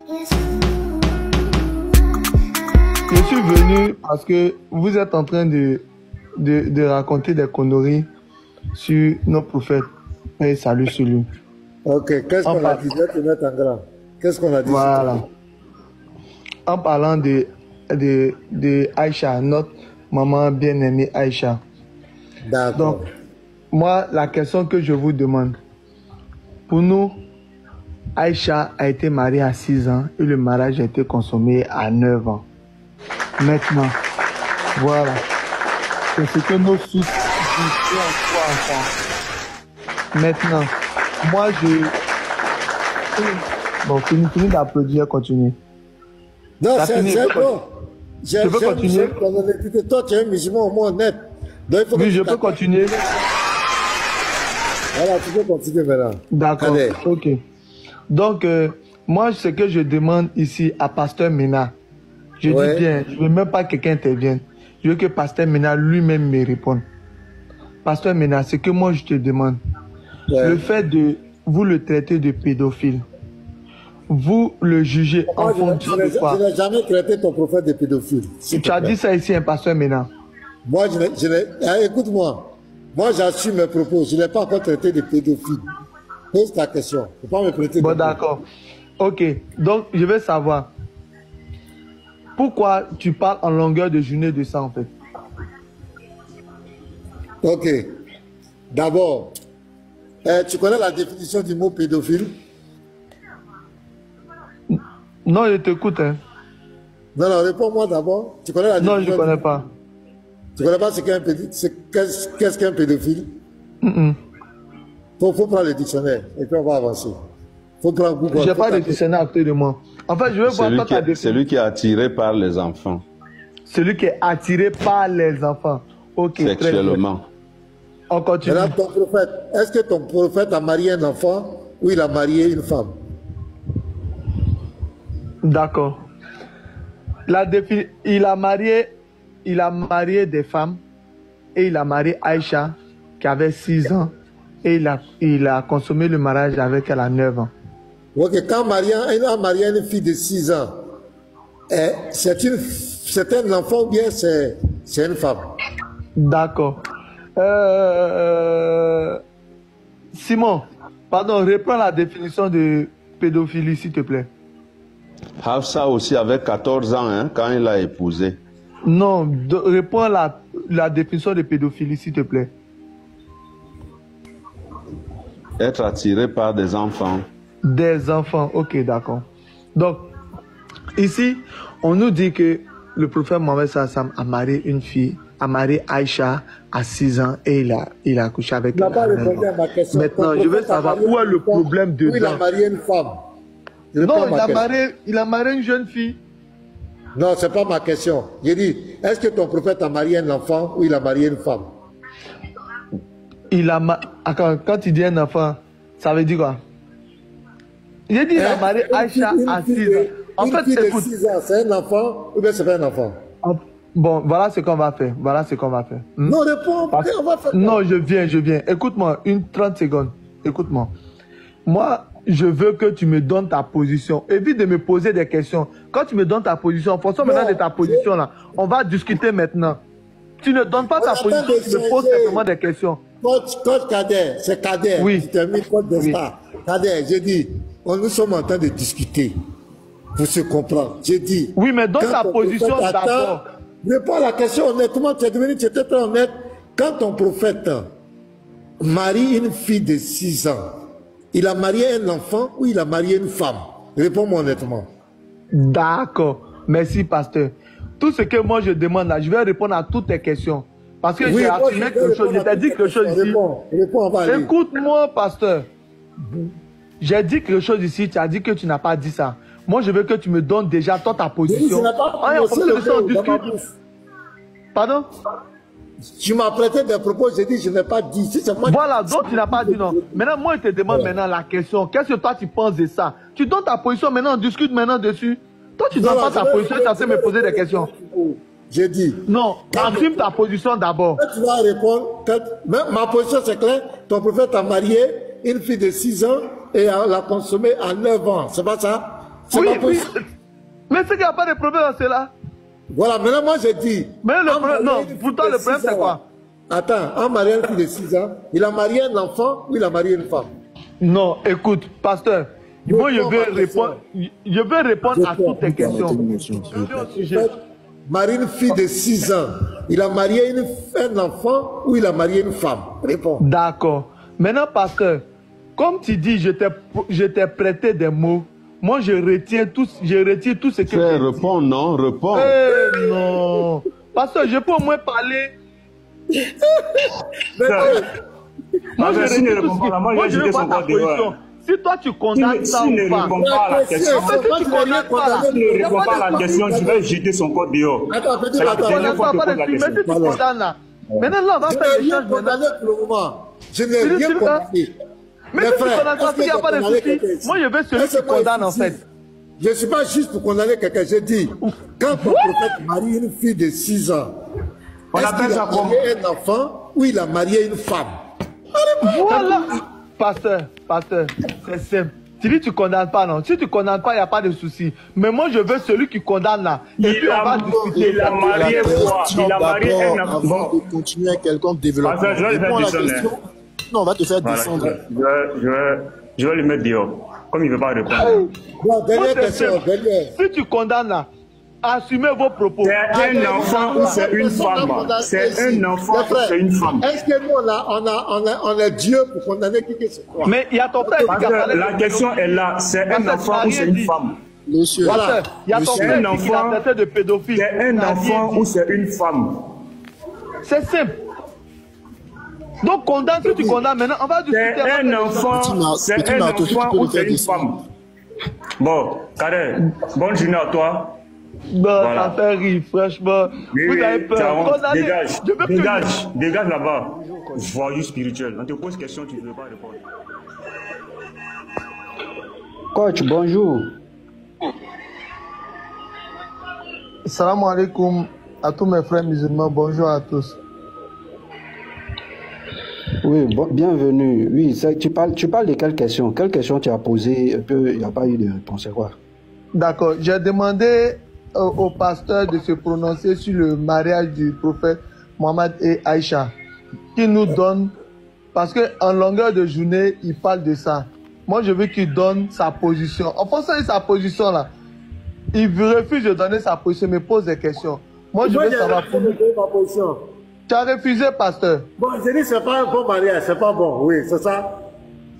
Je suis venu parce que vous êtes en train de raconter des conneries sur nos prophètes. Et salut sur lui. Ok, qu'est-ce qu'on a dit? Je vais te mettre en grand. Qu'est-ce qu'on a dit? Voilà. En parlant de Aïcha, notre maman bien-aimée Aïcha. D'accord. Donc, moi, la question que je vous demande, pour nous, Aïcha a été mariée à 6 ans et le mariage a été consommé à 9 ans. Maintenant, voilà. C'est ce que nos sources disent en enfants. Maintenant, moi, bon, finis d'applaudir, continue. Non, c'est bon. Je peux continuer. Toi, tu es un musulman au moins honnête. Donc, il faut oui, je peux continuer. Voilà, tu peux continuer maintenant. D'accord, ok. Donc, moi, ce que je demande ici à Pasteur Mena, je dis bien, je ne veux même pas que quelqu'un intervienne. Je veux que Pasteur Mena lui-même me réponde. Pasteur Mena, ce que moi je te demande, le fait de vous le traiter de pédophile, vous le jugez en fonction de quoi? Je n'ai jamais traité ton prophète de pédophile. Tu as dit ça ici, un Pasteur Mena. Moi, écoute-moi. Moi, j'assume mes propos. Je n'ai pas encore traité de pédophile. Pose ta question. Il ne faut pas me prêter. Bon, d'accord. Ok. Donc, je veux savoir. Pourquoi tu parles en longueur de journée de ça, en fait? Ok. D'abord, tu connais la définition du mot pédophile? Non, je t'écoute. Hein. Non, réponds-moi d'abord. Tu connais la définition? Non, je ne connais pas. Tu ne connais pas qu'est-ce qu'un pédophile? Faut prendre le dictionnaire et puis on va avancer. Faut prendre Google. Je n'ai pas de dictionnaire à côté de moi. En fait, je veux voir ta définition. Celui qui est attiré par les enfants. Celui qui est attiré par les enfants. Ok. Sexuellement. On continue. Madame, ton prophète, est-ce que ton prophète a marié un enfant ou il a marié une femme? D'accord. Il a marié des femmes et il a marié Aïcha qui avait 6 ans et il a consommé le mariage avec elle à 9 ans. Ok, quand il a marié une fille de 6 ans, c'est un enfant ou bien c'est une femme? D'accord. Simon, pardon, reprends la définition de pédophilie, s'il te plaît. Hafsa aussi avait 14 ans hein, quand il l'a épousé. Non, reprends la définition de pédophilie, s'il te plaît. Être attiré par des enfants. Des enfants, ok, d'accord. Donc, ici, on nous dit que le prophète Mohammed Sassam a marié une fille, a marié Aïcha à 6 ans et il a couché avec elle. Tu n'as pas répondu à ma question. Maintenant, je veux savoir où est le problème dedans. Oui, il a marié une femme. Non, il a marié une jeune fille. Non, ce n'est pas ma question. J'ai dit, est-ce que ton prophète a marié un enfant ou il a marié une femme? Quand il dit un enfant, ça veut dire quoi? J'ai dit il a marié Aïcha à 6 ans. En fait, écoute. 6 ans, c'est un enfant ou bien c'est pas un enfant? Bon, voilà ce qu'on va faire. Voilà ce qu'on va faire. Non, réponds, on va faire. Non, je viens. Écoute-moi, 30 secondes. Écoute-moi. Moi, je veux que tu me donnes ta position. Évite de me poser des questions. Quand tu me donnes ta position, en fonction maintenant de ta position, là, on va discuter maintenant. Tu ne donnes pas ta position, tu me poses simplement des questions. Coach Kader, c'est Kader. Oui. Tu t'es mis coach de star. Kader, j'ai dit, nous sommes en train de discuter. Pour se comprendre. J'ai dit. Oui, mais donne ta position d'abord. Réponds à la question honnêtement, tu étais très honnête. Quand ton prophète marie une fille de 6 ans, il a marié un enfant ou il a marié une femme? Réponds-moi honnêtement. D'accord. Merci, pasteur. Tout ce que moi je demande là, je vais répondre à toutes tes questions. Parce que j'ai affirmé quelque chose. Je t'ai dit quelque chose ici. Écoute-moi, pasteur. J'ai dit quelque chose ici, tu as dit que tu n'as pas dit ça. Moi, je veux que tu me donnes déjà toi ta position. Pardon? Tu m'as prêté des propos, j'ai dit je n'ai pas dit. Si voilà, donc tu n'as pas dit non. Maintenant, moi, je te demande maintenant la question. Qu'est-ce que toi tu penses de ça? Tu donnes ta position maintenant, on discute maintenant dessus. Toi, tu ne donnes pas ta position, tu es censé me poser des questions. J'ai dit. Non, assume ta position d'abord. Tu vas répondre. Ma position, c'est clair. Ton prophète a marié une fille de 6 ans et l'a consommée à 9 ans. C'est pas ça? C'est Oui, pas possible. oui. Mais c'est qu'il n'y a pas de problème dans cela. Voilà, maintenant moi j'ai dit. Mais le en problème, mariant non, une fille pourtant de le problème 6 c'est ans, quoi? Attends, en mariant une fille de 6 ans, il a marié un enfant ou il a marié une femme? Non, écoute, pasteur, moi je vais répondre à toutes tes questions. Je reviens au sujet. Marié une fille de 6 ans, il a marié un enfant ou il a marié une femme? Réponds. D'accord. Maintenant, pasteur, comme tu dis, je t'ai prêté des mots. Moi, je retire tout ce que Frère, réponds, non, réponds. Eh non. Pasteur, je peux au moins parler. Moi, je s'il ne retire tout répond ce que... pas là, moi, Moi, j'ai je jeté veux son voir ta corps dehors. position. Si toi, tu condamnes ça S'il ou ne pas... répond pas à la question, En fait, si tu condamnes pas là... s'il ne répond pas à la question, je vais jeter son corps dehors. Attends, C'est la attends, dernière fois que je pose la Mais si question. tu condamnes là... Maintenant, là, on va je faire n'ai rien l'échange maintenant. condamné pour le moment. Je n'ai Tu rien dis, condamné. Mais si tu condamnes pas, il n'y a pas de souci. Moi, je veux celui qui condamne en fait. Je ne suis pas juste pour condamner quelqu'un. J'ai dit, quand ton prophète marie une fille de 6 ans, On est-ce appelle qu'il a ça comment? marié un enfant ou il a marié une femme? Voilà. Pasteur, c'est simple. Tu dis tu condamnes pas, non. Si tu condamnes pas, il n'y a pas de souci. Mais moi, je veux celui qui condamne là. Et puis, on va discuter. Il a marié quoi? Il a marié un enfant. Avant de continuer à quelconque développement. Ah, ça, je vais le faire Réponds à la descendre, question. Non, on va te faire Voilà, descendre. je vais le mettre dehors. Comme il ne veut pas répondre. Bon, dernière Moi, c'est question, simple. dernière. Si tu condamnes là, assumez vos propos. C'est un enfant ou c'est une femme? C'est un enfant ou c'est une femme? Est-ce que nous, on a Dieu pour condamner qui que ce soit? Mais il y a ton frère Parce qui a parlé que la de question est là. C'est un Parce que enfant ou c'est rien une dit. femme? Monsieur, Voilà. Il y a ton Monsieur, frère un qui a enfant. traité de pédophile. C'est un Il a enfant dit. ou c'est une femme? C'est simple. Donc condamne, si tu condamnes maintenant, on va discuter. C'est un enfant, c'est Petit un Marteau, tu enfant peux ou le faire c'est une descendre. femme? Bon, Kader, bonne journée à toi. Bah, Voilà. ça fait rire, franchement. Oui, Vous oui, avez peur. t'as honte. Condamnez. Dégage, Je veux plus. dégage là-bas. Voyou spirituel. On te pose question, tu ne veux pas répondre. Coach, bonjour. Salam alaikum à tous mes frères musulmans. Bonjour à tous. Oui, bienvenue. Oui, tu parles de quelle question? Quelle question tu as posée et puis il n'y a pas eu de réponse, c'est quoi? D'accord. J'ai demandé au pasteur de se prononcer sur le mariage du prophète Mohammed et Aïcha, qui nous donne, parce qu'en longueur de journée, il parle de ça. Moi, je veux qu'il donne sa position. En pensant à sa position là, il refuse de donner sa position, mais pose des questions. Moi, je veux savoir pour lui. ma position. Tu as refusé, pasteur. Bon, j'ai dit c'est pas un bon mariage, c'est pas bon. Oui, c'est ça.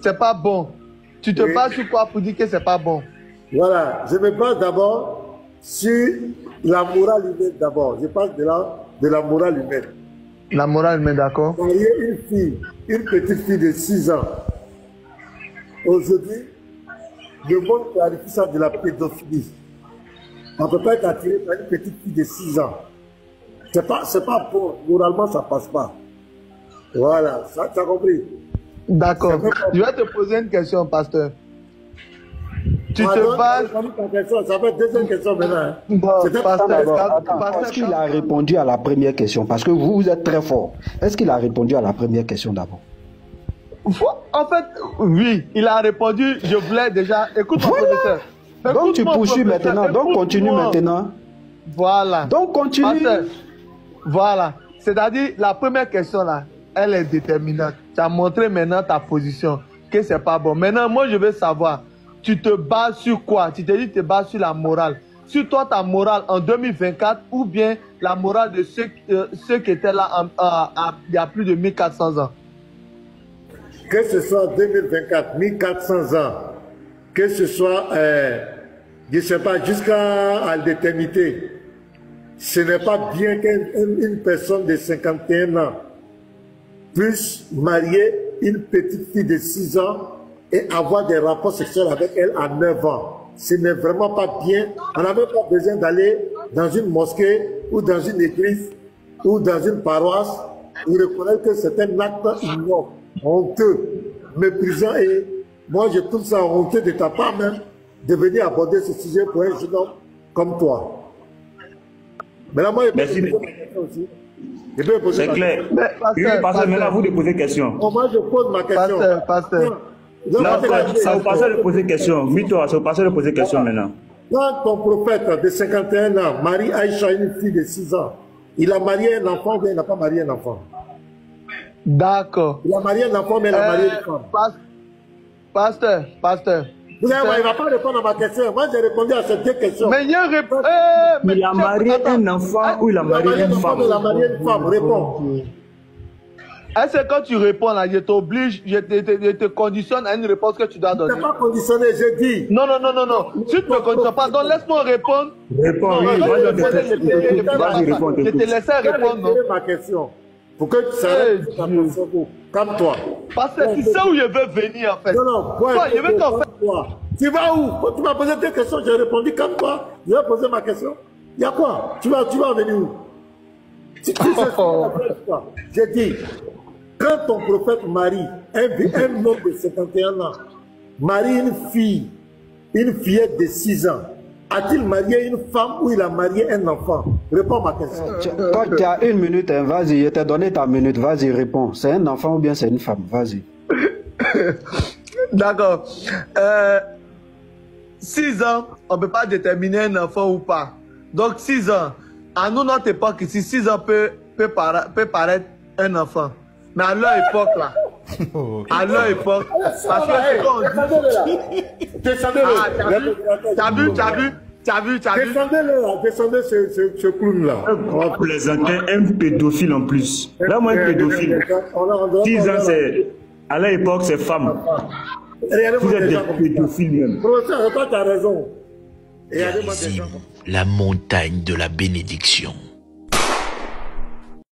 C'est pas bon. Tu te Oui. bases sur quoi pour dire que c'est pas bon? Voilà, je me base d'abord sur la morale humaine d'abord. Je parle de la morale humaine. La morale, mais d'accord. Marier une fille, une petite fille de 6 ans. Aujourd'hui, le monde clarifie ça de la pédophilie. On ne peut pas être attiré par une petite fille de 6 ans. C'est pas bon. Moralement, ça passe pas. Voilà, ça, tu as compris. D'accord. Je vais te poser une question, pasteur. Tu te bases... Ça fait deuxième question maintenant. Hein. Bon, C'était pasteur, Attends, est-ce qu'il a répondu à la première question? Parce que vous êtes très fort. Est-ce qu'il a répondu à la première question d'abord? En fait, oui, il a répondu, je voulais déjà... Écoute mon professeur. Donc tu Écoute-moi, poursuis professeur, maintenant. Donc continue écoute-moi. maintenant. Voilà. Donc continue. Pasteur, voilà. C'est-à-dire, la première question là, elle est déterminante. Tu as montré maintenant ta position, que c'est pas bon. Maintenant, moi, je veux savoir, tu te bases sur quoi? Tu te dis que tu te bases sur la morale. Sur toi, ta morale en 2024 ou bien la morale de ceux qui étaient là il y a plus de 1400 ans? Que ce soit 2024, 1400 ans, que ce soit, je ne sais pas, jusqu'à l'éternité, ce n'est pas bien qu'une personne de 51 ans puisse marier une petite fille de 6 ans et avoir des rapports sexuels avec elle à 9 ans. Ce n'est vraiment pas bien. On n'a même pas besoin d'aller dans une mosquée ou dans une église ou dans une paroisse pour reconnaître que c'est un acte ignoble, honteux, méprisant, et moi je trouve ça honteux de ta part même de venir aborder ce sujet pour un jeune homme comme toi. Mais là, moi, je peux Merci. poser ma question aussi. Je peux poser C'est ma clair. question. Mais, Oui, pasteur, maintenant, vous de poser question. Oh, moi, je pose ma question. Pasteur. C'est au passage de poser question. Mito, c'est au passage de poser question maintenant. Quand ton prophète de 51 ans marie Aïcha, une fille de 6 ans, il a marié un enfant ou bien il n'a pas marié un enfant? D'accord. Il a marié un enfant, mais il a marié une femme. Pasteur. Vous savez, il ne va pas répondre à ma question. Moi, j'ai répondu à ces deux questions. Mais il y a répondu. Il a marié un enfant ou il a marié une femme? Il a marié une femme. Réponds. Est-ce que quand tu réponds là, je t'oblige, je te conditionne à une réponse que tu dois donner? Je ne t'ai pas conditionné, j'ai dit. Non. Si tu ne me conditionnes pas, donc laisse-moi répondre. Réponds, oui. Je te laissais répondre. Non? Ma question. Pour que tu saches comme toi. Parce que tu sais où je veux venir en fait. Non, je veux t'en faire. Tu vas où? Quand tu m'as posé tes questions, j'ai répondu comme toi. Je vais poser ma question. Il y a quoi? Tu vas en venir où? J'ai dit, quand ton prophète marie un homme de 51 ans, marie une fillette de 6 ans, a-t-il marié une femme ou il a marié un enfant? Réponds à ma question. Toi, tu as 1 minute, hein, vas-y, je t'ai donné ta minute, vas-y, réponds. C'est un enfant ou bien c'est une femme? Vas-y. D'accord. 6 ans, on ne peut pas déterminer un enfant ou pas. Donc 6 ans, à nous, notre époque ici, 6 ans peut paraître un enfant. Mais à leur époque là, à leur époque, parce que c'est quand T'as vu. Descendez ce clown là. On va plaisanter un pédophile en plus. Là, moi, un pédophile. 6 ans, c'est. À l'époque, c'est femme. Vous êtes des pédophiles même. Professeur, toi, tu as raison. La montagne de la bénédiction.